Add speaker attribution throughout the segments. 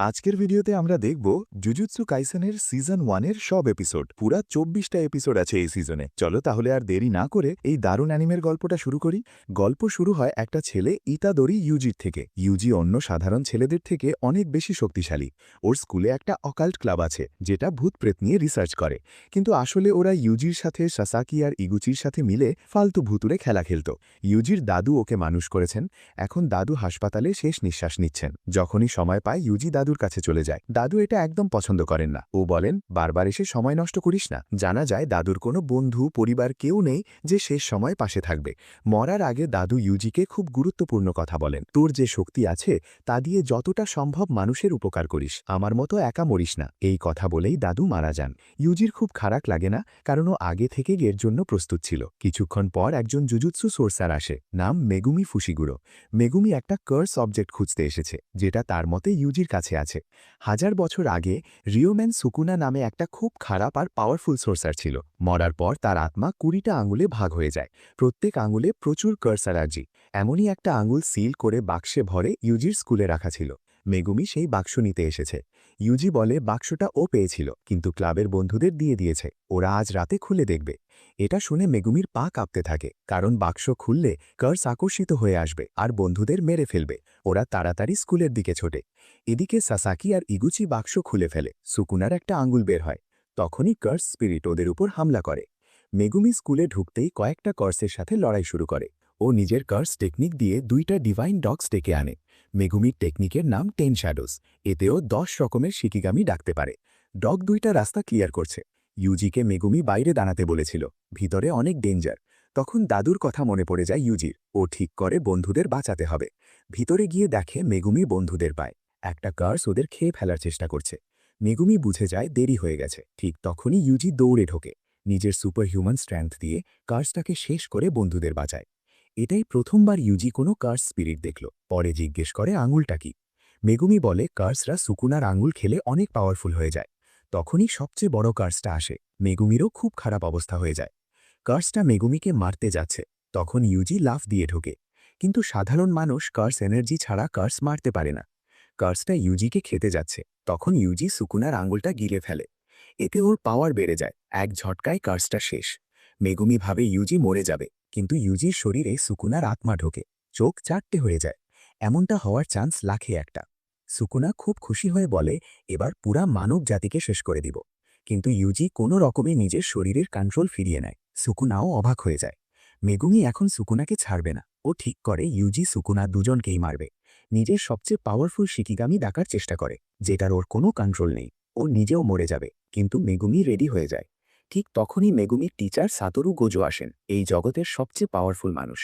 Speaker 1: আজকের ভিডিওতে আমরা দেখব জুজুৎসু কাইসেনের সিজন 1 এর সব এপিসোড। পুরা 24টা এপিসোড আছে এই সিজনে। চলো তাহলে আর দেরি না করে এই দারুণ অ্যানিমের গল্পটা শুরু করি। গল্প শুরু হয় একটা ছেলে ইতাদোরি ইউজির থেকে। ইউজি অন্য সাধারণ ছেলেদের থেকে অনেক বেশি শক্তিশালী। ওর স্কুলে একটা অকাল্ট ক্লাব আছে যেটা ভূতপ্রেত নিয়ে রিসার্চ করে, কিন্তু আসলে ওরা ইউজির সাথে সাসাকি আর ইগুচির সাথে মিলে ফালতু ভুতুরে খেলা খেলত। ইউজির দাদু ওকে মানুষ করেছেন। এখন দাদু হাসপাতালে শেষ নিঃশ্বাস নিচ্ছেন। যখনই সময় পায় ইউজি দাদুর কাছে চলে যায়। দাদু এটা একদম পছন্দ করেন না। ও বলেন, বারবার এসে সময় নষ্ট করিস না। জানা যায় দাদুর কোনো বন্ধু পরিবার কেউ নেই যে শেষ সময় পাশে থাকবে। মরার আগে দাদু ইউজিকে খুব গুরুত্বপূর্ণ কথা বলেন, তোর যে শক্তি আছে তা দিয়ে যতটা সম্ভব মানুষের উপকার করিস, আমার মতো একা মরিস না। এই কথা বলেই দাদু মারা যান। ইউজির খুব খারাপ লাগে না, কারণ ও আগে থেকে এর জন্য প্রস্তুত ছিল। কিছুক্ষণ পর একজন জুজুৎসু সোর্সার আসে, নাম মেগুমি ফুশিগুরো। মেগুমি একটা কার্স অবজেক্ট খুঁজতে এসেছে, যেটা তার মতে ইউজির কাছে আছে। 1000 বছর আগে রিওম্যান সুকুনা নামে একটা খুব খারাপ আর পাওয়ারফুল সোর্সার ছিল। মরার পর তার আত্মা 20টা আঙুলে ভাগ হয়ে যায়। প্রত্যেক আঙুলে প্রচুর কার্স অ্যালার্জি। এমনই একটা আঙুল সিল করে বাক্সে ভরে ইউজির স্কুলে রাখা ছিল। মেগুমি সেই বাক্স নিতে এসেছে। ইউজি বলে বাক্সটা ও পেয়েছিল, কিন্তু ক্লাবের বন্ধুদের দিয়ে দিয়েছে, ওরা আজ রাতে খুলে দেখবে। এটা শুনে মেগুমির পা কাঁপতে থাকে, কারণ বাক্স খুললে কার্স আকর্ষিত হয়ে আসবে আর বন্ধুদের মেরে ফেলবে। ওরা তাড়াতাড়ি স্কুলের দিকে ছোটে। এদিকে সাসাকি আর ইগুচি বাক্স খুলে ফেলে। সুকুনার একটা আঙুল বের হয়। তখনই কার্স স্পিরিট ওদের উপর হামলা করে। মেগুমি স্কুলে ঢুকতেই কয়েকটা কার্সের সাথে লড়াই শুরু করে। ও নিজের কার্স টেকনিক দিয়ে 2টা ডিভাইন ডগস ডেকে আনে। মেগুমির টেকনিকের নাম 10 শ্যাডোস। এতেও 10 রকমের শিকিগামি ডাকতে পারে। ডগ 2টা রাস্তা ক্লিয়ার করছে। ইউজিকে মেগুমি বাইরে দাঁড়াতে বলেছিল, ভিতরে অনেক ডেঞ্জার। তখন দাদুর কথা মনে পড়ে যায় ইউজির। ও ঠিক করে বন্ধুদের বাঁচাতে হবে। ভিতরে গিয়ে দেখে মেগুমি বন্ধুদের পায়। একটা কার্স ওদের খেয়ে ফেলার চেষ্টা করছে। মেগুমি বুঝে যায় দেরি হয়ে গেছে। ঠিক তখনই ইউজি দৌড়ে ঢোকে। নিজের সুপার হিউম্যান স্ট্রেংথ দিয়ে কার্সটাকে শেষ করে বন্ধুদের বাঁচায়। এটাই প্রথমবার ইউজি কোনো কার্স স্পিরিট দেখল। পরে জিজ্ঞেস করে আঙুলটা কি। মেগুমি বলে কার্সরা সুকুনার আঙুল খেলে অনেক পাওয়ারফুল হয়ে যায়। তখনই সবচেয়ে বড় কার্সটা আসে। মেগুমিরও খুব খারাপ অবস্থা হয়ে যায়। কার্সটা মেগুমিকে মারতে যাচ্ছে। তখন ইউজি লাফ দিয়ে ঢোকে। কিন্তু সাধারণ মানুষ কার্স এনার্জি ছাড়া কার্স মারতে পারে না। কার্সটা ইউজিকে খেতে যাচ্ছে। তখন ইউজি সুকুনার আঙুলটা গিলে ফেলে। এতে ওর পাওয়ার বেড়ে যায়। এক ঝটকায় কার্সটা শেষ। মেগুমি ভাবে ইউজি মরে যাবে, কিন্তু ইউজির শরীরে সুকুনার আত্মা ঢোকে। চোখ 4টে হয়ে যায়। এমনটা হওয়ার চান্স লাখে একটা। সুকুনা খুব খুশি হয়ে বলে, এবার পুরা মানব জাতিকে শেষ করে দিব। কিন্তু ইউজি কোনো রকমে নিজের শরীরের কন্ট্রোল ফিরিয়ে নেয়। সুকুনাও অবাক হয়ে যায়। মেগুমি এখন সুকুনাকে ছাড়বে না। ও ঠিক করে ইউজি সুকুনা দুজনকেই মারবে। নিজের সবচেয়ে পাওয়ারফুল শিকিগামি ডাকার চেষ্টা করে, যেটার ওর কোনো কন্ট্রোল নেই। ও নিজেও মরে যাবে, কিন্তু মেগুমি রেডি হয়ে যায়। ঠিক তখনই মেগুমির টিচার সাতোরু গোজো আসেন, এই জগতের সবচেয়ে পাওয়ারফুল মানুষ।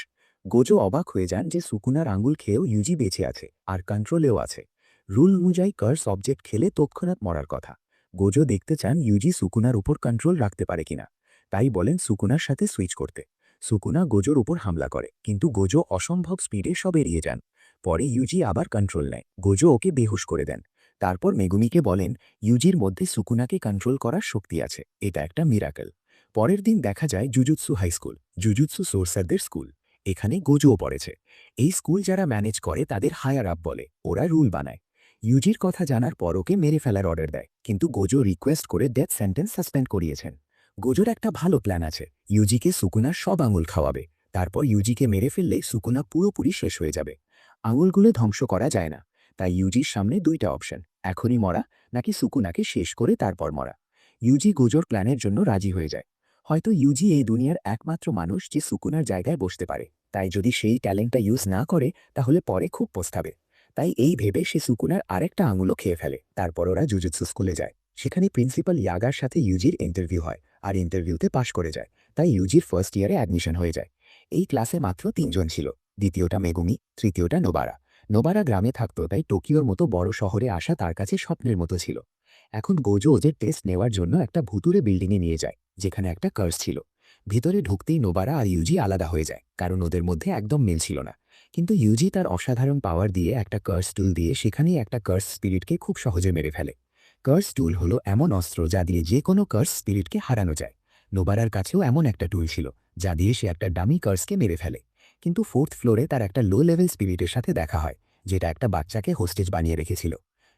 Speaker 1: গোজো অবাক হয়ে যান যে সুকুনার আঙ্গুল খেয়েও ইউজি বেঁচে আছে আর কন্ট্রোলেও আছে। রুল অনুযায়ী কার্স অবজেক্ট খেলে তৎক্ষণাৎ মরার কথা। গোজো দেখতে চান ইউজি সুকুনার উপর কন্ট্রোল রাখতে পারে কিনা। তাই বলেন সুকুনার সাথে সুইচ করতে। সুকুনা গোজোর উপর হামলা করে, কিন্তু গোজো অসম্ভব স্পিডে সব এড়িয়ে যান। পরে ইউজি আবার কন্ট্রোল নেয়। গোজো ওকে বেহুশ করে দেন। তারপর মেগুমিকে বলেন ইউজির মধ্যে সুকুনাকে কন্ট্রোল করার শক্তি আছে, এটা একটা মিরাকল। পরের দিন দেখা যায় জুজুৎসু হাই স্কুল, জুজুৎসু সোর্সারদের স্কুল। এখানে গোজোও পড়েছে। এই স্কুল যারা ম্যানেজ করে তাদের হায়ার আপ বলে, ওরা রুল বানায়। ইউজির কথা জানার পর ওকে মেরে ফেলার অর্ডার দেয়, কিন্তু গোজো রিকোয়েস্ট করে ডেথ সেন্টেন্স সাসপেন্ড করিয়েছেন। গোজোর একটা ভালো প্ল্যান আছে, ইউজিকে সুকুনার সব আঙুল খাওয়াবে। তারপর ইউজিকে মেরে ফেললে সুকুনা পুরোপুরি শেষ হয়ে যাবে। আঙুলগুলো ধ্বংস করা যায় না। তাই ইউজির সামনে 2টা অপশন, এখনই মরা নাকি সুকুনাকে শেষ করে তারপর মরা। ইউজি গোজোর প্ল্যানের জন্য রাজি হয়ে যায়। হয়তো ইউজি এই দুনিয়ার একমাত্র মানুষ যে সুকুনার জায়গায় বসতে পারে। তাই যদি সেই ট্যালেন্টটা ইউজ না করে তাহলে পরে খুব পস্তাবে। তাই এই ভেবে সে সুকুনার আরেকটা আঙুলও খেয়ে ফেলে। তারপর ওরা জুজুৎসু স্কুলে যায়। সেখানে প্রিন্সিপাল ইয়াগার সাথে ইউজির ইন্টারভিউ হয়, আর ইন্টারভিউতে পাশ করে যায়। তাই ইউজির ফার্স্ট ইয়ারে অ্যাডমিশন হয়ে যায়। এই ক্লাসে মাত্র 3জন ছিল। দ্বিতীয়টা মেগুমি, তৃতীয়টা নোবারা। নোবারা গ্রামে থাকত, তাই টোকিওর মতো বড় শহরে আসা তার কাছে স্বপ্নের মতো ছিল। এখন গোজো ওদের টেস্ট নেওয়ার জন্য একটা ভুতুরে বিল্ডিংয়ে নিয়ে যায়, যেখানে একটা কার্স ছিল। ভিতরে ঢুকতেই নোবারা আর ইউজি আলাদা হয়ে যায়, কারণ ওদের মধ্যে একদম মিল ছিল না। কিন্তু ইউজি তার অসাধারণ পাওয়ার দিয়ে একটা কার্স টুল দিয়ে সেখানেই একটা কার্স স্পিরিটকে খুব সহজে মেরে ফেলে। কার্স টুল হলো এমন অস্ত্র যা দিয়ে যে কোনো কার্স স্পিরিটকে হারানো যায়। নোবারার কাছেও এমন একটা টুল ছিল, যা দিয়ে সে একটা ডামি কার্সকে মেরে ফেলে। কিন্তু 4th ফ্লোরে তার একটা লো লেভেল স্পিরিটের সাথে দেখা হয়, যেটা একটা বাচ্চাকে হোস্টেজ বানিয়ে রেখেছিল।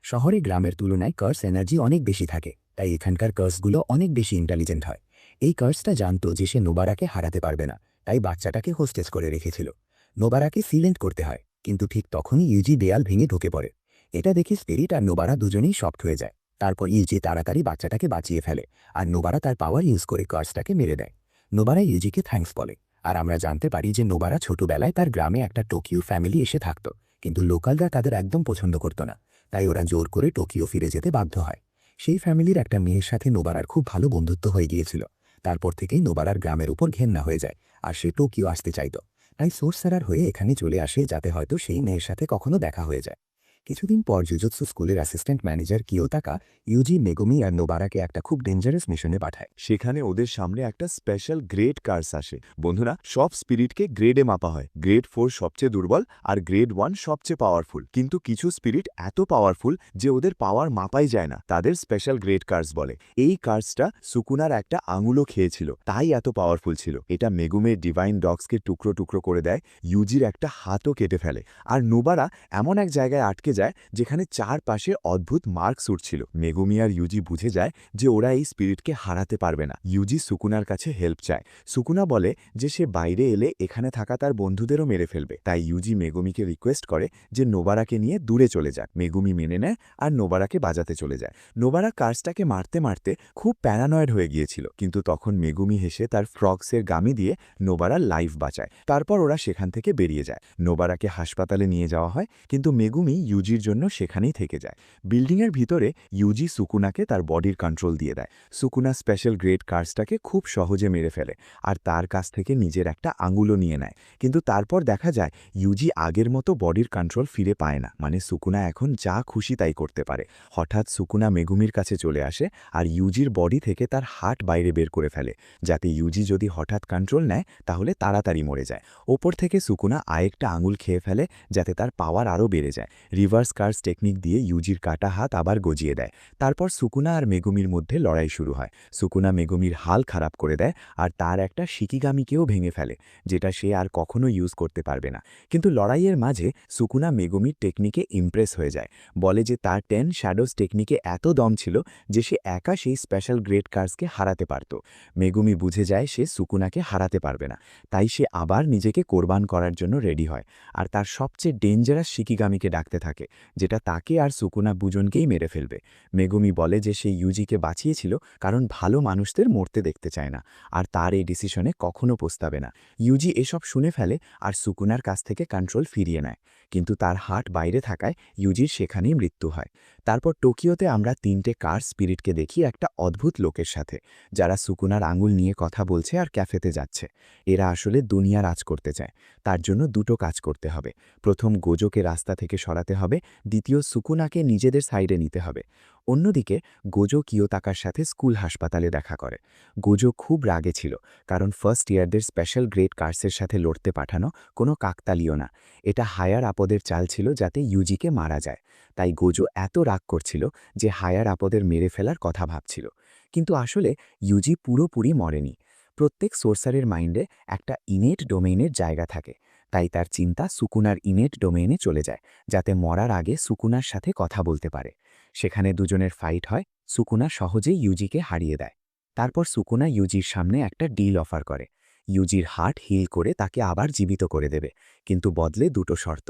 Speaker 2: শহরে গ্রামের তুলনায় কার্স এনার্জি অনেক বেশি থাকে, তাই এখানকার কার্সগুলো অনেক বেশি ইন্টেলিজেন্ট হয়। এই কার্সটা জানতো যে সে নোবারাকে হারাতে পারবে না, তাই বাচ্চাটাকে হোস্টেস করে রেখেছিল। নোবারাকে সিলেন্ট করতে হয়, কিন্তু ঠিক তখনই ইউজি দেয়াল ভেঙে ঢুকে পড়ে। এটা দেখে স্পিরিট আর নোবারা দুজনেই শকড হয়ে যায়। তারপর ইউজি তাড়াতাড়ি বাচ্চাটাকে বাঁচিয়ে ফেলে, আর নোবারা তার পাওয়ার ইউজ করে কার্সটাকে মেরে দেয়। নোবারা ইউজিকে থ্যাঙ্কস বলে, আর আমরা জানতে পারি যে নোবারা ছোটবেলায় তার গ্রামে একটা টোকিও ফ্যামিলি এসে থাকত, কিন্তু লোকালরা তাদের একদম পছন্দ করত না, তাই ওরা জোর করে টোকিও ফিরে যেতে বাধ্য হয়। সেই ফ্যামিলির একটা মেয়ের সাথে নোবারার খুব ভালো বন্ধুত্ব হয়ে গিয়েছিল। তারপর থেকেই নোবারার গ্রামের উপর ঘেন্না হয়ে যায়, আর সে টোকিও আসতে চাইত। তাই সোর্সারার হয়ে এখানে চলে আসে, যাতে হয়তো সেই মেয়ের সাথে কখনো দেখা হয়ে যায়। কিছুদিন পর জুজুৎসু স্কুলের অ্যাসিস্ট্যান্ট ম্যানেজার কিয়োতাকা ইউজি, মেগুমি আর নোবারাকে একটা খুব ডেঞ্জারাস মিশনে পাঠায়।
Speaker 1: সেখানে ওদের সামনে একটা স্পেশাল গ্রেড কার্স আসে। বন্ধুরা, সব স্পিরিটকে গ্রেডে মাপা হয়। গ্রেড 4 সবচেয়ে দুর্বল আর গ্রেড 1 সবচেয়ে পাওয়ারফুল। কিন্তু কিছু স্পিরিট এত পাওয়ারফুল যে ওদের পাওয়ার মাপাই যায় না, তাদের স্পেশাল গ্রেড কার্স বলে। এই কার্সটা সুকুনার একটা আঙুলও খেয়েছিল, তাই এত পাওয়ারফুল ছিল। এটা মেগুমের ডিভাইন ডগসকে টুকরো টুকরো করে দেয়, ইউজির একটা হাতও কেটে ফেলে, আর নোবারা এমন এক জায়গায় আটকে যায় যেখানে চারপাশে অদ্ভুত মার্কস উঠছিল। মেগুমি আর ইউজি বুঝে যায় যে ওরা এই স্পিরিটকে হারাতে পারবে না। ইউজি সুকুনার কাছে হেল্প চায়। সুকুনা বলে যে সে বাইরে এলে এখানে থাকা তার বন্ধুদেরও মেরে ফেলবে, তাই ইউজি মেগুমিকে রিকোয়েস্ট করে যে নোবারাকে নিয়ে দূরে চলে যাক। মেগুমি মেনে নেয় আর নোবারাকে বাজাতে চলে যায়। নোবারা কার্সটাকে মারতে মারতে খুব প্যারানয়েড হয়ে গিয়েছিল, কিন্তু তখন মেগুমি হেসে তার ফ্রক্সের গামি দিয়ে নোবারার লাইফ বাঁচায়। তারপর ওরা সেখান থেকে বেরিয়ে যায়। নোবারাকে হাসপাতালে নিয়ে যাওয়া হয়, কিন্তু মেগুমি ইউজির জন্য সেখানেই থেকে যায়। বিল্ডিংয়ের ভিতরে ইউজি সুকুনাকে তার বডির কন্ট্রোল দিয়ে দেয়। সুকুনা স্পেশাল গ্রেড কার্সটাকে খুব সহজে মেরে ফেলে, আর তার কাছ থেকে নিজের একটা আঙুলও নিয়ে নেয়। কিন্তু তারপর দেখা যায় ইউজি আগের মতো বডির কন্ট্রোল ফিরে পায় না, মানে সুকুনা এখন যা খুশি তাই করতে পারে। হঠাৎ সুকুনা মেগুমির কাছে চলে আসে আর ইউজির বডি থেকে তার হার্ট বাইরে বের করে ফেলে, যাতে ইউজি যদি হঠাৎ কন্ট্রোল নেয় তাহলে তাড়াতাড়ি মরে যায়। ওপর থেকে সুকুনা আরেকটা আঙুল খেয়ে ফেলে, যাতে তার পাওয়ার আরও বেড়ে যায়। রিভার্স কার্স টেকনিক দিয়ে ইউজির কাটা হাত আবার গজিয়ে দেয়। তারপর সুকুনা আর মেগুমির মধ্যে লড়াই শুরু হয়। সুকুনা মেগুমির হাল খারাপ করে দেয় আর তার একটা শিকিগামিকেও ভেঙে ফেলে, যেটা সে আর কখনো ইউজ করতে পারবে না। কিন্তু লড়াইয়ের মাঝে সুকুনা মেগুমির টেকনিকে ইমপ্রেস হয়ে যায়, বলে যে তার 10 শ্যাডোজ টেকনিকে এত দম ছিল যে সে একা সেই স্পেশাল গ্রেড কার্সকে হারাতে পারত। মেগুমি বুঝে যায় সে সুকুনাকে হারাতে পারবে না, তাই সে আবার নিজেকে কোরবান করার জন্য রেডি হয়, আর তার সবচেয়ে ডেঞ্জারাস শিকিগামিকে ডাকতে থাকে, যেটা তাকে আর সুকুনা দুজনকেই মেরে ফেলবে। মেগুমি বলে যে সে ইউজিকে বাঁচিয়েছিল কারণ ভালো মানুষদের মরতে দেখতে চায় না, আর তার এই ডিসিশনে কখনো পস্তাবে না। ইউজি এসব শুনে ফেলে আর সুকুনার কাছ থেকে কন্ট্রোল ফিরিয়ে নেয়, কিন্তু তার হার্ট বাইরে থাকায় ইউজির সেখানেই মৃত্যু হয়। তারপর টোকিওতে আমরা 3টে কার স্পিরিটকে দেখি একটা অদ্ভুত লোকের সাথে, যারা সুকুনার আঙুল নিয়ে কথা বলছে আর ক্যাফেতে যাচ্ছে। এরা আসলে দুনিয়া রাজ করতে চায়। তার জন্য দুটো কাজ করতে হবে। প্রথম, গোজোকে রাস্তা থেকে সরাতে হবে। দ্বিতীয়, সুকুনাকে নিজেদের সাইডে নিতে হবে। অন্যদিকে গোজো কিয়োতাকার সাথে স্কুল হাসপাতালে দেখা করে। গোজো খুব রাগে ছিল, কারণ ফার্স্ট ইয়ারদের স্পেশাল গ্রেড কার্সের সাথে লড়তে পাঠানো কোনো কাকতালীয় না। এটা হায়ার আপদের চাল ছিল যাতে ইউজিকে মারা যায়। তাই গোজো এত রাগ করছিল যে হায়ার আপদের মেরে ফেলার কথা ভাবছিল। কিন্তু আসলে ইউজি পুরোপুরি মরেনি। প্রত্যেক সোর্সারের মাইন্ডে একটা ইনেট ডোমেইনের জায়গা থাকে, তাই তার চিন্তা সুকুনার ইনেট ডোমেইনে চলে যায়, যাতে মরার আগে সুকুনার সাথে কথা বলতে পারে। সেখানে দুজনের ফাইট হয়। সুকুনা সহজেই ইউজিকে হারিয়ে দেয়। তারপর সুকুনা ইউজির সামনে একটা ডিল অফার করে। ইউজির হার্ট হিল করে তাকে আবার জীবিত করে দেবে, কিন্তু বদলে দুটো শর্ত।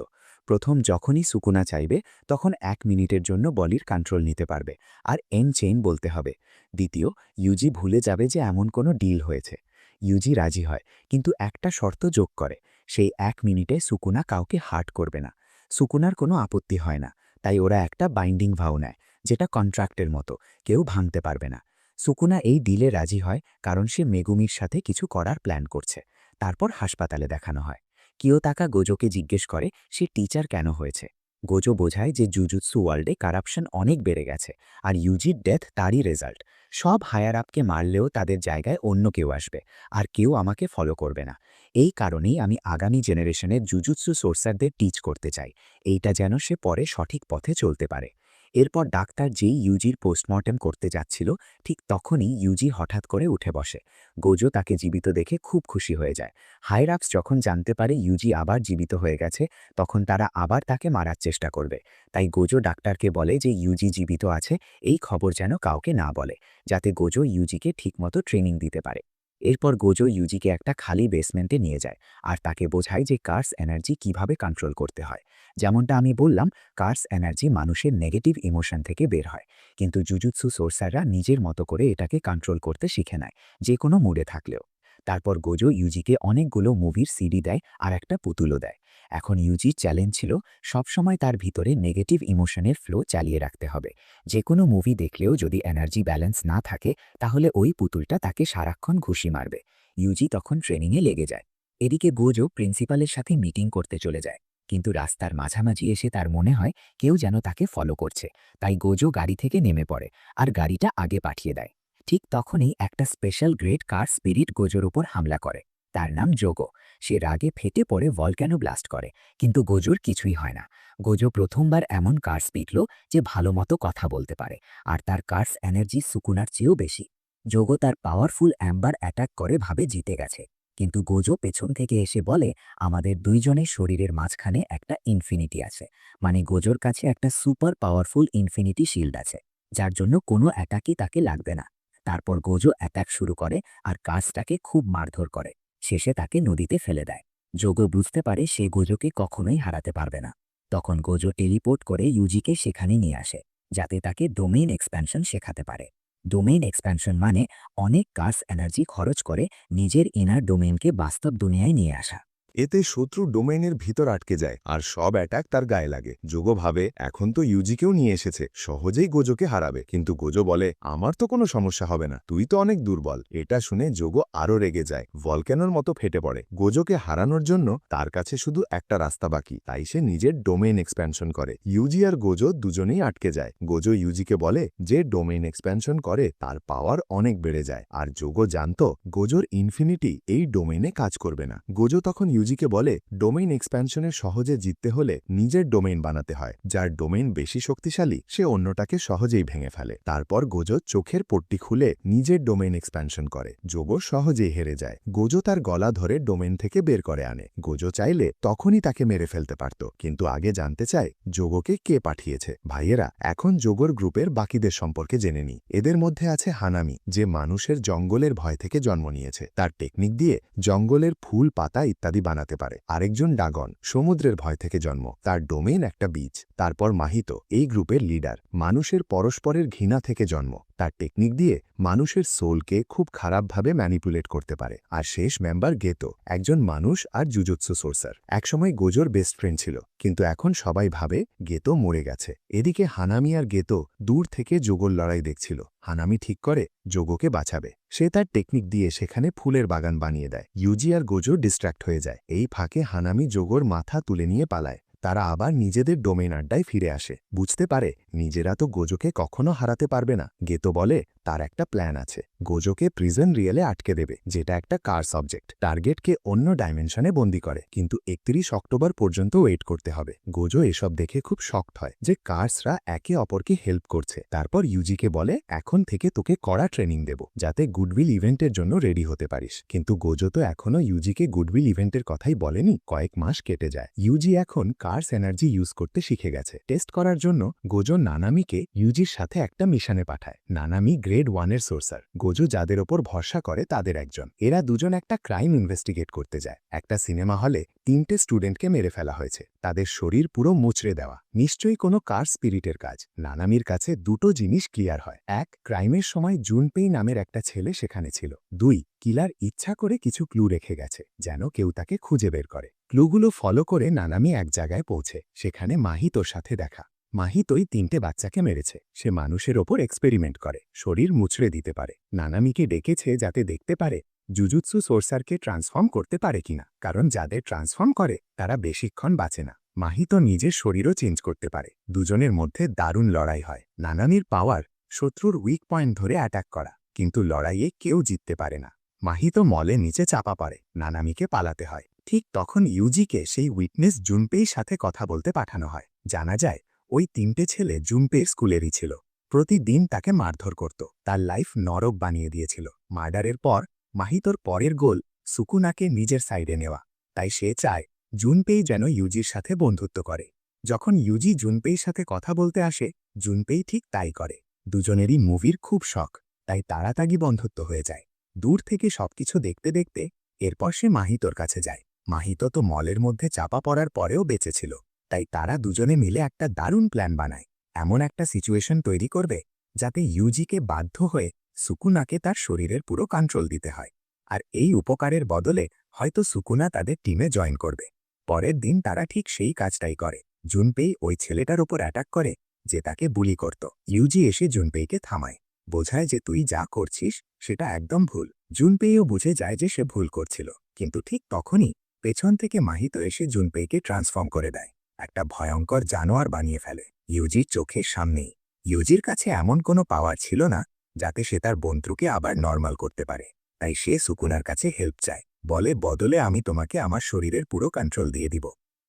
Speaker 1: প্রথম, যখনই সুকুনা চাইবে তখন 1 মিনিটের জন্য বলির কন্ট্রোল নিতে পারবে, আর এন চেইন বলতে হবে। দ্বিতীয়, ইউজি ভুলে যাবে যে এমন কোনো ডিল হয়েছে। ইউজি রাজি হয়, কিন্তু একটা শর্ত যোগ করে। সেই 1 মিনিটে সুকুনা কাউকে হার্ট করবে না। সুকুনার কোনো আপত্তি হয় না, তাই ওরা একটা বাইন্ডিং ভাও নেয়, যেটা কন্ট্রাক্টের মতো, কেউ ভাঙতে পারবে না। সুকুনা এই ডিলে রাজি হয় কারণ সে মেগুমির সাথে কিছু করার প্ল্যান করছে। তারপর হাসপাতালে দেখানো হয়। কিয়োতাকা গোজোকে জিজ্ঞেস করে সে টিচার কেন হয়েছে। গোজো বোঝায় যে জুজুৎসু ওয়ার্ল্ডে কারাপশন অনেক বেড়ে গেছে, আর ইউজির ডেথ তারই রেজাল্ট। সব হায়ার আপকে মারলেও তাদের জায়গায় অন্য কেউ আসবে, আর কেউ আমাকে ফলো করবে না। এই কারণেই আমি আগামী জেনারেশনের জুজুৎসু সোর্সারদের টিচ করতে চাই, এইটা যেন সে পরে সঠিক পথে চলতে পারে।
Speaker 2: এরপর ডাক্তার যেই ইউজির পোস্টমর্টেম করতে যাচ্ছিল ঠিক তখনই ইউজি হঠাৎ করে উঠে বসে। গোজো তাকে জীবিত দেখে খুব খুশি হয়ে যায়। হাইরাক্স যখন জানতে পারে ইউজি আবার জীবিত হয়ে গেছে তখন তারা আবার তাকে মারার চেষ্টা করবে। তাই গোজো ডাক্তারকে বলে যে ইউজি জীবিত আছে এই খবর যেন কাউকে না বলে, যাতে গোজো ইউজিকে ঠিকমতো ট্রেনিং দিতে পারে। এরপর গোজো ইউজিকে একটা খালি বেসমেন্টে নিয়ে যায় আর তাকে বোঝায় যে কার্স এনার্জি কিভাবে কন্ট্রোল করতে হয়। যেমনটা আমি বললাম, কার্স এনার্জি মানুষের নেগেটিভ ইমোশন থেকে বের হয়, কিন্তু জুজুৎসু সোর্সাররা নিজের মতো করে এটাকে কন্ট্রোল করতে শিখে নেয়, যে কোনো মুডে থাকলেও। তারপর গোজো ইউজিকে অনেকগুলো মুভির সিডি দেয় আর একটা পুতুলও দেয়। এখন ইউজির চ্যালেঞ্জ ছিল সবসময় তার ভিতরে নেগেটিভ ইমোশনের ফ্লো চালিয়ে রাখতে হবে। যে কোনো মুভি দেখলেও যদি এনার্জি ব্যালেন্স না থাকে তাহলে ওই পুতুলটা তাকে সারাক্ষণ ঘুষি মারবে। ইউজি তখন ট্রেনিংয়ে লেগে যায়। এদিকে গোজো প্রিন্সিপালের সাথে মিটিং করতে চলে যায়, কিন্তু রাস্তার মাঝামাঝি এসে তার মনে হয় কেউ যেন তাকে ফলো করছে। তাই গোজো গাড়ি থেকে নেমে পড়ে আর গাড়িটা আগে পাঠিয়ে দেয়। ঠিক তখনই একটা স্পেশাল গ্রেড কার স্পিরিট গোজোর উপর হামলা করে। তার নাম যোগো। সে রাগে ফেটে পড়ে ভলক্যানো ব্লাস্ট করে, কিন্তু গোজোর কিছুই হয় না। গোজো প্রথমবার এমন কার্স পিটল যে ভালো মতো কথা বলতে পারে, আর তার কার্স এনার্জি সুকুনার চেয়েও বেশি। যোগো তার পাওয়ারফুল অ্যাম্বার অ্যাটাক করে ভাবে জিতে গেছে, কিন্তু গোজো পেছন থেকে এসে বলে আমাদের দুইজনের শরীরের মাঝখানে একটা ইনফিনিটি আছে, মানে গোজোর কাছে একটা সুপার পাওয়ারফুল ইনফিনিটি শিল্ড আছে, যার জন্য কোনো অ্যাটাকই তাকে লাগবে না। তারপর গোজো অ্যাটাক শুরু করে আর কার্সটাকে খুব মারধর করে, শেষে তাকে নদীতে ফেলে দেয়। যোগো বুঝতে পারে সে গোজোকে কখনোই হারাতে পারবে না। তখন গোজো টেলিপোর্ট করে ইউজিকে সেখানে নিয়ে আসে, যাতে তাকে ডোমেইন এক্সপ্যানশন শেখাতে পারে। ডোমেইন এক্সপ্যানশন মানে অনেক কার্স এনার্জি খরচ করে নিজের ইনার ডোমেইনকে বাস্তব দুনিয়ায় নিয়ে আসা।
Speaker 1: এতে শত্রু ডোমেইনের ভিতর আটকে যায় আর সব অ্যাটাক তার গায়ে লাগে। যোগো ভাবে এখন তো ইউজিকেও নিয়ে এসেছে, সহজেই গোজোকে হারাবে, কিন্তু গোজো বলে আমার তো কোনো সমস্যা হবে না, তুই তো অনেক দুর্বল। এটা শুনে যোগো আরও রেগে যায়, ভলক্যানোর মতো ফেটে পড়ে। গোজোকে হারানোর জন্য তার কাছে শুধু একটা রাস্তা বাকি, তাই সে নিজের ডোমেইন এক্সপ্যানশন করে। ইউজি আর গোজো দুজনেই আটকে যায়। গোজো ইউজিকে বলে যে ডোমেইন এক্সপ্যানশন করে তার পাওয়ার অনেক বেড়ে যায়, আর যোগো জানতো গোজোর ইনফিনিটি এই ডোমেইনে কাজ করবে না। গোজো তখন ইউজিকে বলে ডোমেইন এক্সপ্যানশনের সহজে জিততে হলে নিজের ডোমেইন বানাতে হয়, যার ডোমেইন বেশি শক্তিশালী সে অন্যটাকে সহজেই ভেঙে ফেলে। তারপর গোজো চোখের পট্টি খুলে নিজের ডোমেইন এক্সপ্যানশন করে। যোগো সহজেই হেরে যায়। গোজো তার গলা ধরে ডোমেইন থেকে বের করে আনে। গোজো চাইলে তখনই তাকে মেরে ফেলতে পারত, কিন্তু আগে জানতে চায় যোগোকে কে পাঠিয়েছে। ভাইয়েরা, এখন যোগোর গ্রুপের বাকিদের সম্পর্কে জেনে নি। এদের মধ্যে আছে হানামি, যে মানুষের জঙ্গলের ভয় থেকে জন্ম নিয়েছে, তার টেকনিক দিয়ে জঙ্গলের ফুল পাতা ইত্যাদি বানাতে পারে। আরেকজন ডাগন, সমুদ্রের ভয় থেকে জন্ম, তার ডোমেইন একটা বীজ। তারপর মাহিতো, এই গ্রুপের লিডার, মানুষের পরস্পরের ঘৃণা থেকে জন্ম, তার টেকনিক দিয়ে মানুষের সোলকে খুব খারাপভাবে ম্যানিপুলেট করতে পারে। আর শেষ মেম্বার গেতো, একজন মানুষ আর জুজুৎসু সোর্সার। একসময় গোজোর বেস্ট ফ্রেন্ড ছিল, কিন্তু এখন সবাই ভাবে গেতো মরে গেছে। এদিকে হানামি আর গেতো দূর থেকে যোগোর লড়াই দেখছিল। হানামি ঠিক করে যোগোকে বাঁচাবে। সে তার টেকনিক দিয়ে সেখানে ফুলের বাগান বানিয়ে দেয়। ইউজি আর গোজো ডিস্ট্র্যাক্ট হয়ে যায়। এই ফাঁকে হানামি যোগোর মাথা তুলে নিয়ে পালায়। তারা আবার নিজেদের ডোমেইন আড্ডায় ফিরে আসে। বুঝতে পারে নিজেরা তো গোজোকে কখনো হারাতে পারবে না। গেতো বলে তার একটা প্ল্যান আছে, গোজোকে প্রিজন রিয়েলে আটকে দেবে, যেটা একটা কার সাবজেক্ট। টার্গেটকে অন্য ডাইমেনশনে বন্দি করে, কিন্তু 31 অক্টোবর পর্যন্ত ওয়েট করতে হবে। গোজো এসব দেখে খুব শকড হয় যে কার্সরা একে অপরকে হেল্প করছে। তারপর ইউজিকে বলে এখন থেকে তোকে কড়া ট্রেনিং দেব, যাতে গুডউইল ইভেন্টের জন্য রেডি হতে পারিস। কিন্তু গোজো তো এখনো ইউজিকে গুডউইল ইভেন্টের কথাই বলেনি। কয়েক মাস কেটে যায়। ইউজি এখন কার্স এনার্জি ইউজ করতে শিখে গেছে। টেস্ট করার জন্য গোজো নানামিকে ইউজির সাথে একটা মিশনে পাঠায়। নানামি গ্রেড 1-এর সোর্সার। গোজো যাদের ওপর ভরসা করে তাদের একজন। এরা দুজন একটা ক্রাইম ইনভেস্টিগেট করতে যায়। একটা সিনেমা হলে 3টে স্টুডেন্টকে মেরে ফেলা হয়েছে, তাদের শরীর পুরো মুচড়ে দেওয়া। নিশ্চয়ই কোনো কার স্পিরিটের কাজ। নানামির কাছে দুটো জিনিস ক্লিয়ার হয়। এক, ক্রাইমের সময় জুনপেই নামের একটা ছেলে সেখানে ছিল। 2, কিলার ইচ্ছা করে কিছু ক্লু রেখে গেছে, যেন কেউ তাকে খুঁজে বের করে। ক্লুগুলো ফলো করে নানামি এক জায়গায় পৌঁছে। সেখানে মাহিতোর সাথে দেখা। মাহিতোই 3টে বাচ্চাকে মেরেছে। সে মানুষের ওপর এক্সপেরিমেন্ট করে, শরীর মুচড়ে দিতে পারে। নানামিকে ডেকেছে যাতে দেখতে পারে জুজুৎসু সোর্সারকে ট্রান্সফর্ম করতে পারে কিনা, কারণ যাদের ট্রান্সফর্ম করে তারা বেশিক্ষণ বাঁচে না। মাহিতো নিজের শরীরও চেঞ্জ করতে পারে। দুজনের মধ্যে দারুণ লড়াই হয়। নানামির পাওয়ার শত্রুর উইক পয়েন্ট ধরে অ্যাটাক করা, কিন্তু লড়াইয়ে কেউ জিততে পারে না। মাহিতো মলে নিচে চাপা পড়ে। নানামিকে পালাতে হয়। ঠিক তখন ইউজিকে সেই উইটনেস জুনপেই সাথে কথা বলতে পাঠানো হয়। জানা যায়
Speaker 2: ওই 3টে ছেলে জুনপের স্কুলেরই ছিল। প্রতিদিন তাকে মারধর করত, তার লাইফ নরক বানিয়ে দিয়েছিল। মার্ডারের পর মাহিতোর পরের গোল সুকুনাকে নিজের সাইডে নেওয়া। তাই সে চায় জুনপেই যেন ইউজির সাথে বন্ধুত্ব করে। যখন ইউজি জুনপেইর সাথে কথা বলতে আসে, জুনপেই ঠিক তাই করে। দুজনেরই মুভির খুব শখ, তাই তাড়াতাড়ি বন্ধুত্ব হয়ে যায়। দূর থেকে সবকিছু দেখতে দেখতে এরপর সে মাহিতোর কাছে যায়। মাহিতো তো মলের মধ্যে চাপা পড়ার পরেও বেঁচেছিল, তাই তারা দুজনে মিলে একটা দারুণ প্ল্যান বানায়। এমন একটা সিচুয়েশন তৈরি করবে যাতে ইউজিকে বাধ্য হয়ে সুকুনাকে তার শরীরের পুরো কন্ট্রোল দিতে হয়। আর এই উপকারের বদলে হয়তো সুকুনা তাদের টিমে জয়েন করবে। পরের দিন তারা ঠিক সেই কাজটাই করে। জুনপেই ওই ছেলেটার ওপর অ্যাটাক করে যে তাকে বুলি করত। ইউজি এসে জুনপেইকে থামায়, বোঝায় যে তুই যা করছিস সেটা একদম ভুল। জুনপেইও বুঝে যায় যে সে ভুল করছিল, কিন্তু ঠিক তখনই পেছন থেকে মাহিতো এসে জুনপেইকে ট্রান্সফর্ম করে দেয়, একটা ভয়ঙ্কর জানোয়ার বানিয়ে ফেলে ইউজির চোখের সামনেই। ইউজির কাছে এমন কোনো পাওয়ার ছিল না যাতে সে তার বন্ধুকে আবার নর্মাল করতে পারে। তাই সে সুকুনার কাছে হেল্প চায়, বলে বদলে আমি তোমাকে আমার শরীরের পুরো কন্ট্রোল দিয়ে দিব,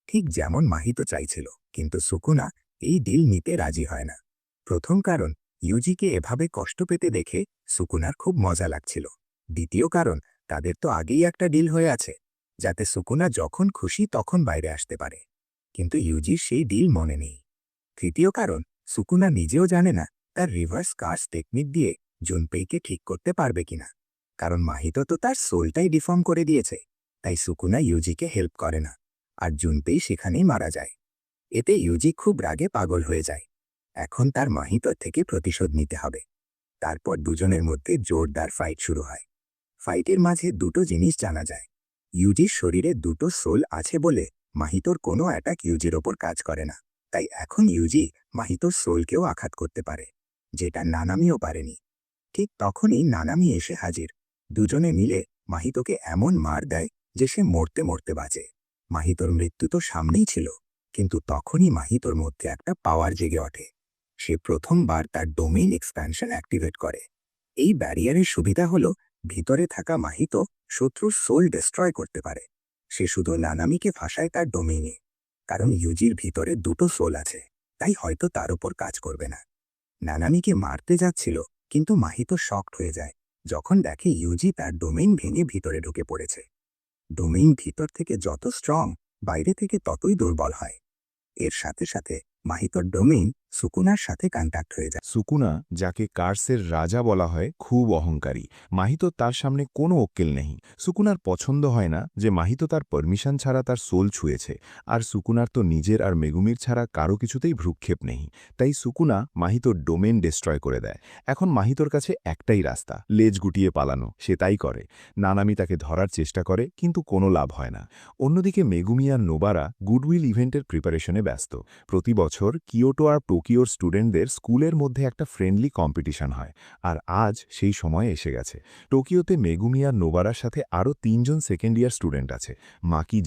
Speaker 2: ঠিক যেমন মাহিতো চাইছিল। কিন্তু সুকুনা এই ডিল নিতে রাজি হয় না। প্রথম কারণ, ইউজিকে এভাবে কষ্ট পেতে দেখে সুকুনার খুব মজা লাগছিল। দ্বিতীয় কারণ, তাদের তো আগেই একটা ডিল হয়ে আছে যাতে সুকুনা যখন খুশি তখন বাইরে আসতে পারে, কিন্তু ইউজির সেই ডিল মনে নেই। তৃতীয় কারণ, সুকুনা নিজেও জানে না তার রিভার্স কার্স টেকনিক দিয়ে জুনপেইকে ঠিক করতে পারবে কিনা, কারণ মাহিতো তো তার সোলটাই ডিফর্ম করে দিয়েছে। তাই সুকুনা ইউজিকে হেল্প করে না, আর জুনপেই সেখানেই মারা যায়। এতে ইউজি খুব রাগে পাগল হয়ে যায়। এখন তার মাহিতোর থেকে প্রতিশোধ নিতে হবে। তারপর দুজনের মধ্যে জোরদার ফাইট শুরু হয়। ফাইটের মাঝে দুটো জিনিস জানা যায়। ইউজির শরীরে দুটো সোল আছে বলে মাহিতোর কোনো অ্যাটাক ইউজির ওপর কাজ করে না। তাই এখন ইউজি মাহিতোর সোলকেও আঘাত করতে পারে, যেটা নানামিও পারেনি। ঠিক তখনই নানামি এসে হাজির। দুজনে মিলে মাহিতোকে এমন মার দেয় যে সে মরতে মরতে বাঁচে। মাহিতোর মৃত্যু তো সামনেই ছিল, কিন্তু তখনই মাহিতোর মধ্যে একটা পাওয়ার জেগে ওঠে। সে প্রথমবার তার ডোমেইন এক্সপ্যানশন অ্যাক্টিভেট করে। এই ব্যারিয়ারের সুবিধা হলো ভিতরে থাকা মাহিতো শত্রুর সোল ডিস্ট্রয় করতে পারে। সে শুধু নানামিকে ফাঁসায় তার ডোমেইনে, কারণ ইউজির ভিতরে দুটো সোল আছে, তাই হয়তো তার উপর কাজ করবে না। নানামিকে মারতে যাচ্ছিল, কিন্তু মাহিতো শকড হয়ে যায় যখন দেখে ইউজি তার ডোমেইন ভেঙে ভিতরে ঢুকে পড়েছে। ডোমেইন ভিতর থেকে যত স্ট্রং, বাইরে থেকে ততই দুর্বল হয়। এর সাথে সাথে মাহিতোর ডোমেইন সুকুনার সাথে কন্ট্যাক্ট হয়ে যায়।
Speaker 1: সুকুনা, যাকে কার্সের রাজা বলা হয়, খুব অহংকারী। মাহিতো তার সামনে কোনো ওক্কেল নেই। সুকুনার পছন্দ হয় না যে মাহিতো তার পারমিশন ছাড়া তার সোল ছুঁয়েছে, আর সুকুনার তো নিজের আর মেগুমির ছাড়া কারো কিছুতেই ভ্রুক্ষেপ নেই। তাই সুকুনা মাহিতোর ডোমেন ডিস্ট্রয় করে দেয়। এখন মাহিতোর কাছে একটাই রাস্তা, লেজ গুটিয়ে পালানো। সে তাই করে। নানামি তাকে ধরার চেষ্টা করে, কিন্তু কোনো লাভ হয় না। অন্যদিকে মেগুমি আর নোবারা গুডউইল ইভেন্টের প্রিপারেশনে ব্যস্ত। প্রতি বছর কিয়োটো আর টোকিওর স্টুডেন্টদের স্কুলের মধ্যে একটা ফ্রেন্ডলি কম্পিটিশন হয়, আর আজ সেই সময় এসে গেছে। টোকিওতে মেগুমি আর নোবারার সাথে আরও 3জন সেকেন্ড ইয়ার স্টুডেন্ট আছে, মাকি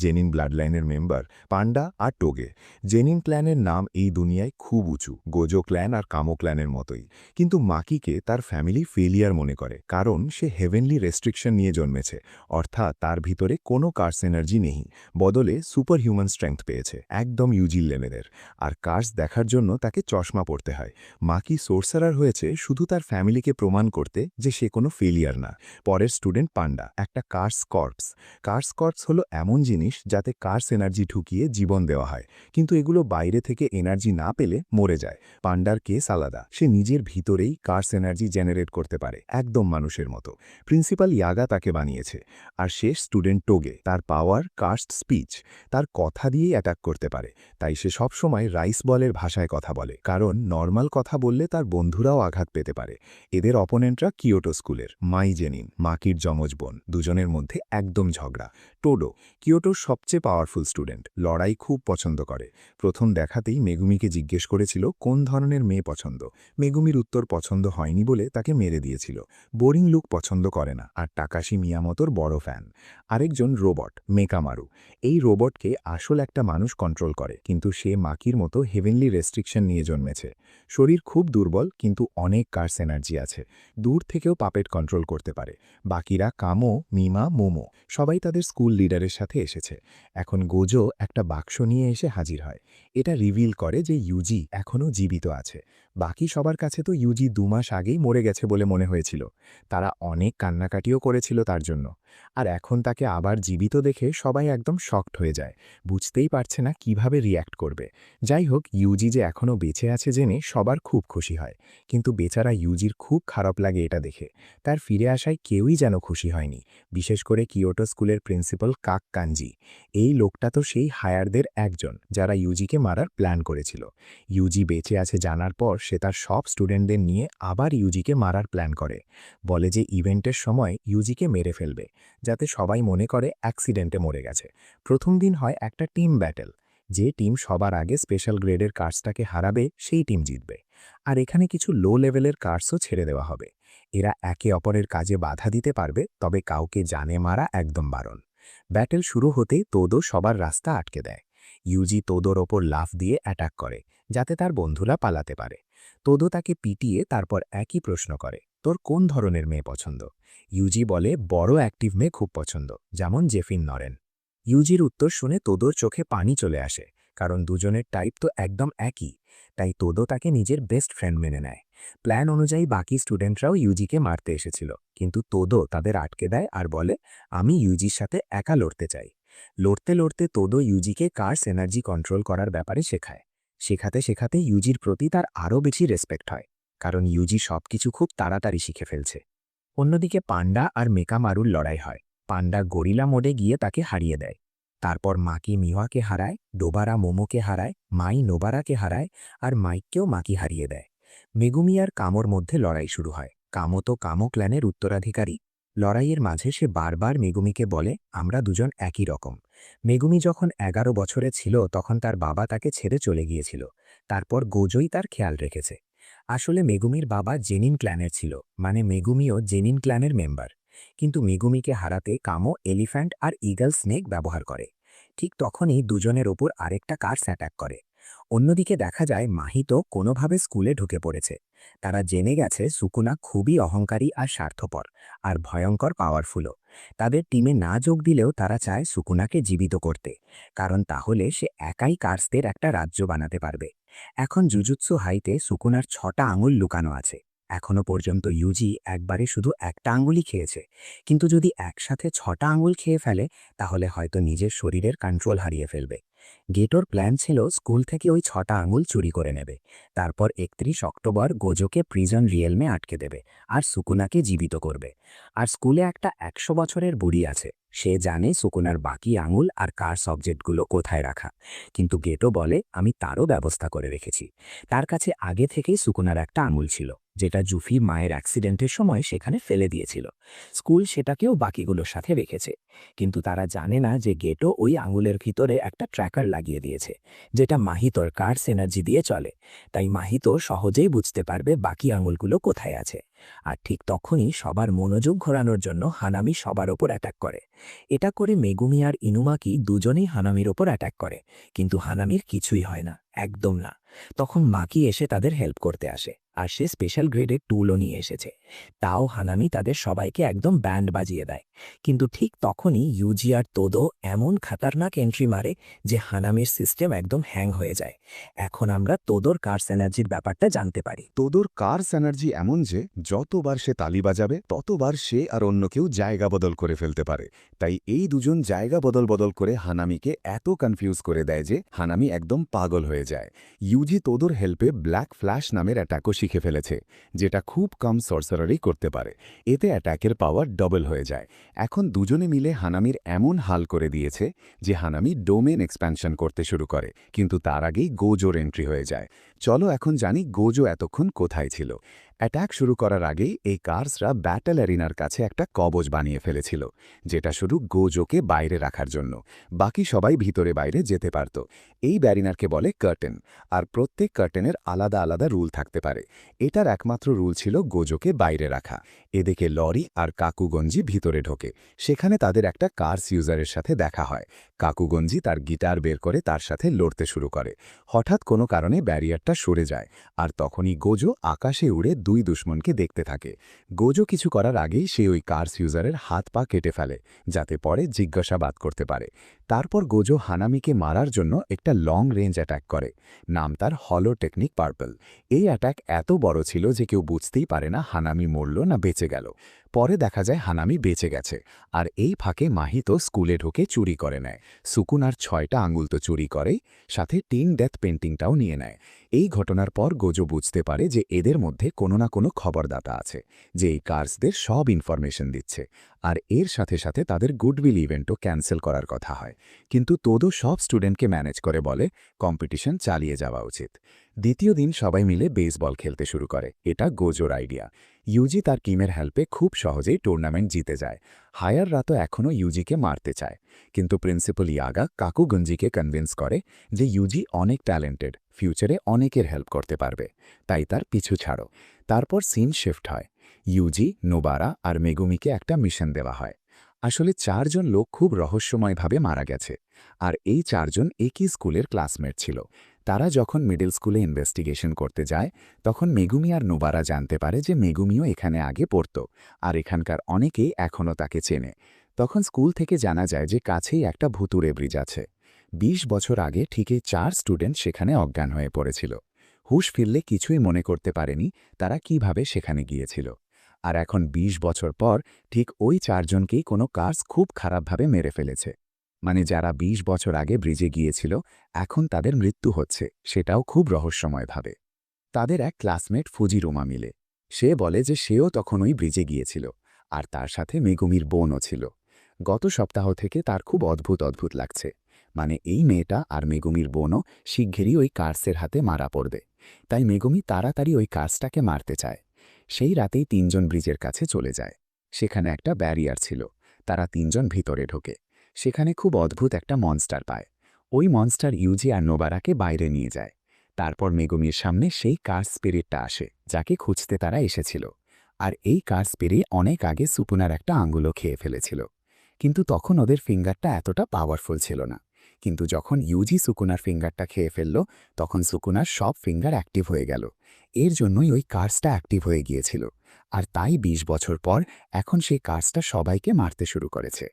Speaker 1: জেনিন ব্লাডলাইনের মেম্বার, পান্ডা আর টোগে। জেনিন ক্ল্যানের নাম এই দুনিয়ায় খুব উঁচু, গোজো ক্ল্যান আর কামো ক্ল্যানের মতোই। কিন্তু মাকিকে তার ফ্যামিলি ফেলিয়ার মনে করে, কারণ সে হেভেনলি রেস্ট্রিকশন নিয়ে জন্মেছে, অর্থাৎ তার ভিতরে কোনো কার্স এনার্জি নেই, বদলে সুপার হিউম্যান স্ট্রেংথ পেয়েছে, একদম ইউজি লেভেলের। আর কার্স দেখার জন্য তাকে চশমা পড়তে হয়। মাকি সোর্সারার হয়েছে শুধু তার ফ্যামিলিকে প্রমাণ করতে যে সে কোনো ফেলিয়ার না। পরের স্টুডেন্ট পান্ডা, একটা কার্স কর্পস। কার্স কর্পস হলো এমন জিনিস যাতে কার্স এনার্জি ঢুকিয়ে জীবন দেওয়া হয়, কিন্তু এগুলো বাইরে থেকে এনার্জি না পেলে মরে যায়। পান্ডার কেস আলাদা, সে নিজের ভিতরেই কার্স এনার্জি জেনারেট করতে পারে, একদম মানুষের মতো। প্রিন্সিপাল ইয়াগা তাকে বানিয়েছে। আর শেষ স্টুডেন্ট টোগে, তার পাওয়ার কার্সড স্পিচ, তার কথা দিয়েই অ্যাটাক করতে পারে। তাই সে সবসময় রাইস বলের ভাষায় কথা বলে, কারণ নর্মাল কথা বললে তার বন্ধুরাও আঘাত পেতে পারে। এদের অপোনেন্টরা কিয়োটো স্কুলের জেনিন, মাকির যমজ বোন, দুজনের মধ্যে একদম ঝগড়া। টোডো, কিয়োটোর সবচেয়ে পাওয়ারফুল স্টুডেন্ট, লড়াই খুব পছন্দ করে। প্রথম দেখাতেই মেগুমিকে জিজ্ঞেস করেছিল কোন ধরনের মেয়ে পছন্দ। মেগুমির উত্তর পছন্দ হয়নি বলে তাকে মেরে দিয়েছিল। বোরিং লুক পছন্দ করে না, আর টাকাশি মিয়ামোতোর বড় ফ্যান। আরেকজন রোবট, মেকামারু। এই রোবটকে আসল একটা মানুষ কন্ট্রোল করে, কিন্তু সে মাকির মতো হেভেনলি রেস্ট্রিকশন নিয়ে জন্মেছে। শরীর খুব দুর্বল, কিন্তু অনেক কার্স এনার্জি আছে। দূর থেকেও পাপেট কন্ট্রোল করতে পারে। বাকিরা কামো, মিমা, মোমো সবাই তাদের স্কুল লিডারের সাথে এসেছে। এখন গোজো একটা বাক্স নিয়ে এসে হাজির হয়। এটা রিভিল করে যে ইউজি এখনও জীবিত আছে। বাকি সবার কাছে তো ইউজি 2 মাস আগেই মরে গেছে বলে মনে হয়েছিল। তারা অনেক কান্নাকাটিও করেছিল তার জন্য। আর এখন তাকে আবার জীবিত দেখে সবাই একদম শকড হয়ে যায়। বুঝতেই পারছে না কিভাবে রিয়্যাক্ট করবে। যাই হোক, ইউজি যে এখনও বেঁচে আছে জেনে সবার খুব খুশি হয়। কিন্তু বেচারা ইউজির খুব খারাপ লাগে এটা দেখে। তার ফিরে আসায় কেউই যেন খুশি হয়নি, বিশেষ করে কিয়োটো স্কুলের প্রিন্সিপাল কাক কাঞ্জি। এই লোকটা তো সেই হায়ারদের একজন যারা ইউজিকে মারার প্ল্যান করেছিল। ইউজি বেঁচে আছে জানার পর সে তার সব স্টুডেন্টদের নিয়ে আবার ইউজিকে মারার প্ল্যান করে। বলে যে ইভেন্টের সময় ইউজিকে মেরে ফেলবে, যাতে সবাই মনে করে অ্যাক্সিডেন্টে মরে গেছে। প্রথম দিন হয় একটা টিম ব্যাটেল। যে টিম সবার আগে স্পেশাল গ্রেডের কার্সটাকে হারাবে সেই টিম জিতবে। আর এখানে কিছু লো লেভেলের কার্সও ছেড়ে দেওয়া হবে। এরা একে অপরের কাজে বাধা দিতে পারবে, তবে কাউকে জানে মারা একদম বারণ। ব্যাটেল শুরু হতেই তোদো সবার রাস্তা আটকে দেয়। ইউজি তোদোর ওপর লাফ দিয়ে অ্যাটাক করে, যাতে তার বন্ধুরা পালাতে পারে। তোদো তাকে পিটিয়ে তারপর একই প্রশ্ন করে, তোর কোন ধরনের মেয়ে পছন্দ? ইউজি বলে বড় অ্যাক্টিভ মেয়ে খুব পছন্দ, যেমন জেফিন নরেন। ইউজির উত্তর শুনে তোদোর চোখে পানি চলে আসে, কারণ দুজনের টাইপ তো একদম একই। তাই তোদো তাকে নিজের বেস্ট ফ্রেন্ড মেনে নেয়। প্ল্যান অনুযায়ী বাকি স্টুডেন্টরাও ইউজিকে মারতে এসেছিল, কিন্তু তোদো তাদের আটকে দেয় আর বলে, আমি ইউজির সাথে একা লড়তে চাই। লড়তে লড়তে তোদো ইউজিকে কার্স এনার্জি কন্ট্রোল করার ব্যাপারে শেখায়। শেখাতে শেখাতে ইউজির প্রতি তার আরও বেশি রেসপেক্ট হয়, কারণ ইউজি সবকিছু খুব তাড়াতাড়ি শিখে ফেলছে। অন্যদিকে পান্ডা আর মেকামারুর লড়াই হয়। পান্ডা গরিলা মোডে গিয়ে তাকে হারিয়ে দেয়। তারপর মাকি মিওয়াকে হারায়, ডোবারা মোমোকে হারায়, মাই নোবারাকে হারায়, আর মাইককেও মাকি হারিয়ে দেয়। মেগুমি আর কামোর মধ্যে লড়াই শুরু হয়। কামো তো কামো ক্ল্যানের উত্তরাধিকারী। লড়াইয়ের মাঝে সে বারবার মেগুমিকে বলে, আমরা দুজন একই রকম। মেগুমি যখন 11 বছরে ছিল তখন তার বাবা তাকে ছেড়ে চলে গিয়েছিল। তারপর গোজোই তার খেয়াল রেখেছে। আসলে মেগুমির বাবা জেনিন ক্ল্যানের ছিল, মানে মেগুমিও জেনিন ক্ল্যানের মেম্বার। কিন্তু মেগুমিকে হারাতে কামো এলিফ্যান্ট আর ইগল স্নেক ব্যবহার করে। ঠিক তখনই দুজনের ওপর আরেকটা কার্স অ্যাটাক করে। অন্যদিকে দেখা যায় মাহিতো কোনোভাবে স্কুলে ঢুকে পড়েছে। তারা জেনে গেছে সুকুনা খুবই অহংকারী আর স্বার্থপর, আর ভয়ঙ্কর পাওয়ারফুলও। তাদের টিমে না যোগ দিলেও তারা চায় সুকুনাকে জীবিত করতে, কারণ তাহলে সে একাই কার্সদের একটা রাজ্য বানাতে পারবে। এখন জুজুৎসু হাইতে সুকুনার 6টা আঙুল লুকানো আছে। এখনো পর্যন্ত ইউজি একবারে শুধু একটা আঙুলই খেয়েছে, কিন্তু যদি একসাথে 6টা আঙুল খেয়ে ফেলে তাহলে হয়তো নিজের শরীরের কন্ট্রোল হারিয়ে ফেলবে। গেটোর প্ল্যান ছিল স্কুল থেকে ওই 6টা আঙুল চুরি করে নেবে, তারপর 31 অক্টোবর গোজোকে প্রিজন রিয়েলমে আটকে দেবে আর সুকুনাকে জীবিত করবে। আর স্কুলে একটা 100 বছরের বুড়ি আছে, সে জানে সুকুনার বাকি আঙুল আর কার্স অবজেক্টগুলো কোথায় রাখা। কিন্তু গেটো বলে, আমি তারও ব্যবস্থা করে রেখেছি। তার কাছে আগে থেকেই সুকুনার একটা আঙুল ছিল, যেটা জুফি মায়ের অ্যাক্সিডেন্টের সময় সেখানে ফেলে দিয়েছিল। স্কুল সেটাকেও বাকিগুলোর সাথে রেখেছে, কিন্তু তারা জানে না যে গেটো ওই আঙুলের ভিতরে একটা ট্র্যাকার লাগিয়ে দিয়েছে, যেটা মাহিতোর কার্স এনার্জি দিয়ে চলে। তাই মাহিতো সহজেই বুঝতে পারবে বাকি আঙুলগুলো কোথায় আছে। আর ঠিক তখনই সবার মনোযোগ ঘোরানোর জন্য হানামি সবার ওপর অ্যাটাক করে। এটা করে মেগুমি আর ইনুমাকি দুজনেই হানামির ওপর অ্যাটাক করে, কিন্তু হানামির কিছুই হয় না, একদম না। তখন মাকি এসে তাদের হেল্প করতে আসে, আর সে স্পেশাল গ্রেডের টুলও নিয়ে এসেছে। তাও হানামি তাদের সবাইকে একদম ব্যান্ড বাজিয়ে দেয়। কিন্তু ঠিক তখনই ইউজি আর তোদো এমন খাতারনাক এন্ট্রি মারে যে হানামির সিস্টেম একদম হ্যাং হয়ে যায়। এখন আমরা তোদোর কার্স এনার্জির ব্যাপারটা জানতে পারি। তোদোর কার্স এনার্জি এমন যে যতবার সে তালি বাজাবে ততবার সে আর অন্য কেউ জায়গা বদল করে ফেলতে পারে। তাই এই দুজন জায়গা বদল বদল করে হানামিকে এত কনফিউজ করে দেয় যে হানামি একদম পাগল হয়ে যায়। ইউজি তোদোর হেল্পে ব্ল্যাক ফ্ল্যাশ নামের অ্যাটাকও শিখে ফেলেছে, যেটা খুব কম সর্সারারই করতে পারে। এতে অ্যাটাকের পাওয়ার ডবল হয়ে যায়। এখন দুজনে মিলে হানামির এমন হাল করে দিয়েছে যে হানামি ডোমেন এক্সপ্যানশন করতে শুরু করে, কিন্তু তার আগেই গোজোর এন্ট্রি হয়ে যায়। চলো এখন জানি গোজো এতক্ষণ কোথায় ছিল। অ্যাটাক শুরু করার আগেই এই কার্সরা ব্যাটল অ্যারিনার কাছে একটা কবচ বানিয়ে ফেলেছিল, যেটা শুধু গোজোকে বাইরে রাখার জন্য। বাকি সবাই ভিতরে বাইরে যেতে পারত। এই ব্যারিনারকে বলে কার্টেন, আর প্রত্যেক কার্টেনের আলাদা আলাদা রুল থাকতে পারে। এটার একমাত্র রুল ছিল গোজোকে বাইরে রাখা। এদিকে লরি আর কাকুগঞ্জি ভিতরে ঢোকে। সেখানে তাদের একটা কার্স ইউজারের সাথে দেখা হয়। কাকুগঞ্জি তার গিটার বের করে তার সাথে লড়তে শুরু করে। হঠাৎ কোনো কারণে ব্যারিয়ারটা সরে যায়, আর তখনই গোজো আকাশে উড়ে দুই দুশ্মনকে দেখতে থাকে। গোজো কিছু করার আগেই সে ওই কার্স ইউজারের হাত পা কেটে ফেলে, যাতে পরে জিজ্ঞাসাবাদ করতে পারে। তারপর গোজো হানামিকে মারার জন্য একটা লং রেঞ্জ অ্যাটাক করে। নাম তার হলো টেকনিক পার্পল। এই অ্যাটাক এত বড় ছিল যে কেউ বুঝতেই পারে না হানামি মরল না বেঁচে গেল। পরে দেখা যায় হানামি বেঁচে গেছে, আর এই ফাঁকে মাহিতো স্কুলে ঢুকে চুরি করে নেয়। সুকুনার 6টা আঙুল তো চুরি করেই, সাথে টিন ডেথ পেন্টিংটাও নিয়ে নেয়। এই ঘটনার পর গোজো বুঝতে পারে যে এদের মধ্যে কোনো না কোনো খবরদাতা আছে, যে এই কার্সদের সব ইনফরমেশন দিচ্ছে। আর এর সাথে সাথে তাদের গুডউইল ইভেন্টও ক্যান্সেল করার কথা হয়। কিন্তু তোদো সব স্টুডেন্টকে ম্যানেজ করে বলে কম্পিটিশন চালিয়ে যাওয়া উচিত। দ্বিতীয় দিন সবাই মিলে বেসবল খেলতে শুরু করে। এটা গোজোর আইডিয়া। ইউজি তার টিমের হেল্পে খুব সহজেই টুর্নামেন্ট জিতে যায়। হায়াররা তো এখনও ইউজিকে মারতে চায়, কিন্তু প্রিন্সিপাল ইয়াগা কাকুগঞ্জিকে কনভিন্স করে যে ইউজি অনেক ট্যালেন্টেড, ফিউচারে অনেকের হেল্প করতে পারবে, তাই তার পিছু ছাড়ো। তারপর সিন শিফট হয়। ইউজি, নোবারা আর মেগুমিকে একটা মিশন দেওয়া হয়। আসলে 4জন লোক খুব রহস্যময়ভাবে মারা গেছে, আর এই 4জন একই স্কুলের ক্লাসমেট ছিল। তারা যখন মিডল স্কুলে ইনভেস্টিগেশন করতে যায়, তখন মেগুমি আর নোবারা জানতে পারে যে মেগুমিও এখানে আগে পড়ত, আর এখানকার অনেকেই এখনও তাকে চেনে। তখন স্কুল থেকে জানা যায় যে কাছেই একটা ভুতুড়ে ব্রিজ আছে। 20 বছর আগে ঠিকই 4 স্টুডেন্ট সেখানে অজ্ঞান হয়ে পড়েছিল। হুঁশ ফিরলে কিছুই মনে করতে পারেনি তারা কিভাবে সেখানে গিয়েছিল। আর এখন 20 বছর পর ঠিক ওই 4জনকেই কোনো কার্স খুব খারাপভাবে মেরে ফেলেছে। মানে যারা 20 বছর আগে ব্রিজে গিয়েছিল, এখন তাদের মৃত্যু হচ্ছে, সেটাও খুব রহস্যময়ভাবে। তাদের এক ক্লাসমেট ফুজিরোমা মিলে। সে বলে যে সেও তখন ওই ব্রিজে গিয়েছিল, আর তার সাথে মেগুমির বোনও ছিল। গত সপ্তাহ থেকে তার খুব অদ্ভুত অদ্ভুত লাগছে। মানে এই মেয়েটা আর মেগুমির বোনও শিগগিরই ওই কার্সের হাতে মারা পড়বে। তাই মেগুমি তাড়াতাড়ি ওই কার্সটাকে মারতে চায়। সেই রাতেই 3জন ব্রিজের কাছে চলে যায়। সেখানে একটা ব্যারিয়ার ছিল। তারা 3জন ভিতরে ঢোকে। সেখানে খুব অদ্ভুত একটা মনস্টার পায়। ওই মনস্টার ইউজি আর নোবারাকে বাইরে নিয়ে যায়। তারপর মেগুমির সামনে সেই কার্স স্পিরিটটা আসে, যাকে খুঁজতে তারা এসেছিল। আর এই কার্স স্পিরিট অনেক আগে সুকুনার একটা আঙ্গুলও খেয়ে ফেলেছিল। কিন্তু তখন ওদের ফিঙ্গারটা এতটা পাওয়ারফুল ছিল না। কিন্তু যখন ইউজি সুকুনার ফিঙ্গারটা খেয়ে ফেলল, তখন সুকুনার সব ফিঙ্গার অ্যাক্টিভ হয়ে গেল। এর জন্যই ওই কার্সটা অ্যাক্টিভ হয়ে গিয়েছিল। আর তাই 20 বছর পর এখন সেই কার্সটা সবাইকে মারতে শুরু করেছে।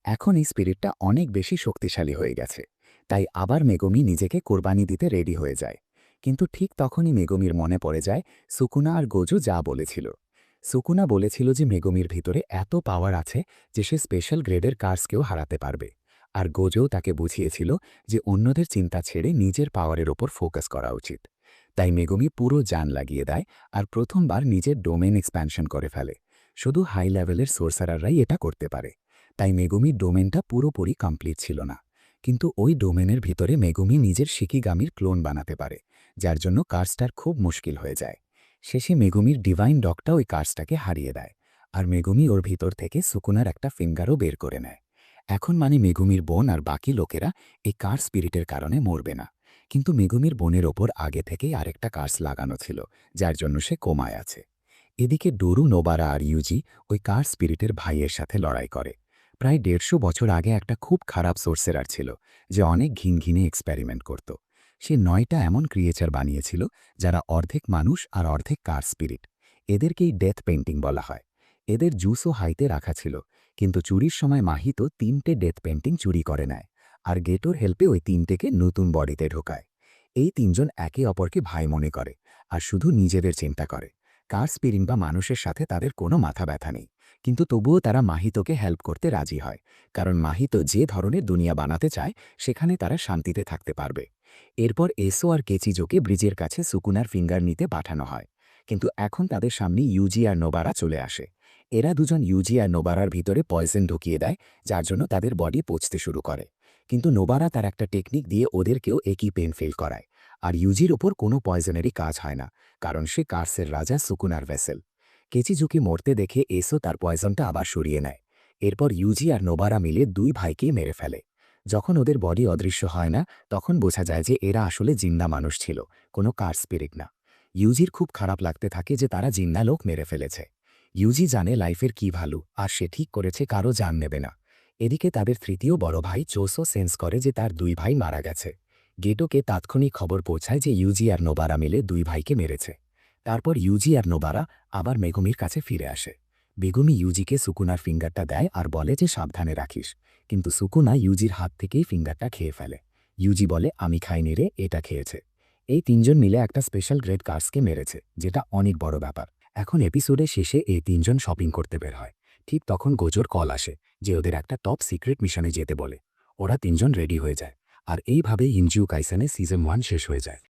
Speaker 1: এখন এই স্পিরিটটা অনেক বেশি শক্তিশালী হয়ে গেছে। তাই আবার মেগুমি নিজেকে কোরবানি দিতে রেডি হয়ে যায়। কিন্তু ঠিক তখনই মেগুমির মনে পড়ে যায় সুকুনা আর গোজো যা বলেছিল। সুকুনা বলেছিল যে মেগুমির ভিতরে এত পাওয়ার আছে যে সে স্পেশাল গ্রেডের কার্সকেও হারাতে পারবে। আর গোজো তাকে বুঝিয়েছিল যে অন্যদের চিন্তা ছেড়ে নিজের পাওয়ারের ওপর ফোকাস করা উচিত। তাই মেগুমি পুরো জান লাগিয়ে দেয় আর প্রথমবার নিজের ডোমেন এক্সপ্যানশন করে ফেলে। শুধু হাই লেভেলের সোর্সারাররাই এটা করতে পারে। তাই মেগুমির ডোমেনটা পুরোপুরি কমপ্লিট ছিল না। কিন্তু ওই ডোমেনের ভিতরে মেগুমি নিজের শিকিগামির ক্লোন বানাতে পারে, যার জন্য কার্সটার খুব মুশকিল হয়ে যায়। শেষে মেগুমির ডিভাইন ডগটা ওই কার্সটাকে হারিয়ে দেয়, আর মেগুমি ওর ভিতর থেকে সুকুনার একটা ফিঙ্গারও বের করে নেয়। এখন মানে মেগুমির বোন আর বাকি লোকেরা এই কার্স স্পিরিটের কারণে মরবে না। কিন্তু মেগুমির বোনের ওপর আগে থেকেই আরেকটা কার্স লাগানো ছিল, যার জন্য সে কোমায় আছে। এদিকে ডোরু, নোবারা আর ইউজি ওই কার্স স্পিরিটের ভাইয়ের সাথে লড়াই করে। প্রায় 150 বছর আগে একটা খুব খারাপ সোর্সেরার ছিল, যে অনেক ঘিনঘিনে এক্সপেরিমেন্ট করত। সে 9টা এমন ক্রিয়েচার বানিয়েছিল যারা অর্ধেক মানুষ আর অর্ধেক কার স্পিরিট। এদেরকেই ডেথ পেইন্টিং বলা হয়। এদের জুসও হাইতে রাখা ছিল, কিন্তু চুরির সময় মাহিতো 3টে ডেথ পেইন্টিং চুরি করে নেয়, আর গেটোর হেল্পে ওই 3টেকে নতুন বডিতে ঢোকায়। এই 3জন একে অপরকে ভাই মনে করে, আর শুধু নিজেদের চিন্তা করে। কার স্পিরিট বা মানুষের সাথে তাদের কোনো মাথা ব্যথা নেই। কিন্তু তবুও তারা মাহিতোকে হেল্প করতে রাজি হয়, কারণ মাহিতো যে ধরনের দুনিয়া বানাতে চায় সেখানে তারা শান্তিতে থাকতে পারবে। এরপর এসো আর কেচিজোকে ব্রিজের কাছে সুকুনার ফিঙ্গার নিতে পাঠানো হয়। কিন্তু এখন তাদের সামনে ইউজি আর নোবারা চলে আসে। এরা দুজন ইউজি আর নোবারার ভিতরে পয়জন ঢুকিয়ে দেয়, যার জন্য তাদের বডি পচতে শুরু করে। কিন্তু নোবারা তার একটা টেকনিক দিয়ে ওদেরকেও একই পেন ফিল করায়। আর ইউজির ওপর কোনো পয়জনেরই কাজ হয় না, কারণ সে কার্সের রাজা সুকুনার ভেসেল। কেচিজুকি মরতে দেখে এসো তার পয়জনটা আবার সরিয়ে নেয়। এরপর ইউজি আর নোবারা মিলে 2 ভাইকেই মেরে ফেলে। যখন ওদের বডি অদৃশ্য হয় না, তখন বোঝা যায় যে এরা আসলে জিন্দা মানুষ ছিল, কোনো কার স্পিরিট না। ইউজির খুব খারাপ লাগতে থাকে যে তারা জিন্দা লোক মেরে ফেলেছে। ইউজি জানে লাইফের কি ভালো, আর সে ঠিক করেছে কারো জান নেবে না।
Speaker 2: এদিকে তাদের তৃতীয় বড় ভাই চোসো সেন্স করে যে তার দুই ভাই মারা গেছে। গেটোকে তাৎক্ষণিক খবর পৌঁছায় যে ইউজি আর নোবারা মিলে দুই ভাইকে মেরেছে। তারপর ইউজি আর নোবারা আবার মেগুমির কাছে ফিরে আসে। বেগুমি ইউজিকে সুকুনার ফিঙ্গারটা দেয় আর বলে যে সাবধানে রাখিস, কিন্তু সুকুনা ইউজির হাত থেকেই ফিঙ্গারটা খেয়ে ফেলে। ইউজি বলে আমি খাইনি রে, এটা খেয়েছে। এই তিনজন মিলে একটা স্পেশাল গ্রেড কার্সকে মেরেছে, যেটা অনেক বড় ব্যাপার। এখন এপিসোডের শেষে এই তিনজন শপিং করতে বের হয়। ঠিক তখন গোজোর কল আসে যে ওদের একটা টপ সিক্রেট মিশনে যেতে বলে। ওরা তিনজন রেডি হয়ে যায়, আর এইভাবে ইনজিউ কাইসেনের সিজন 1 শেষ হয়ে যায়।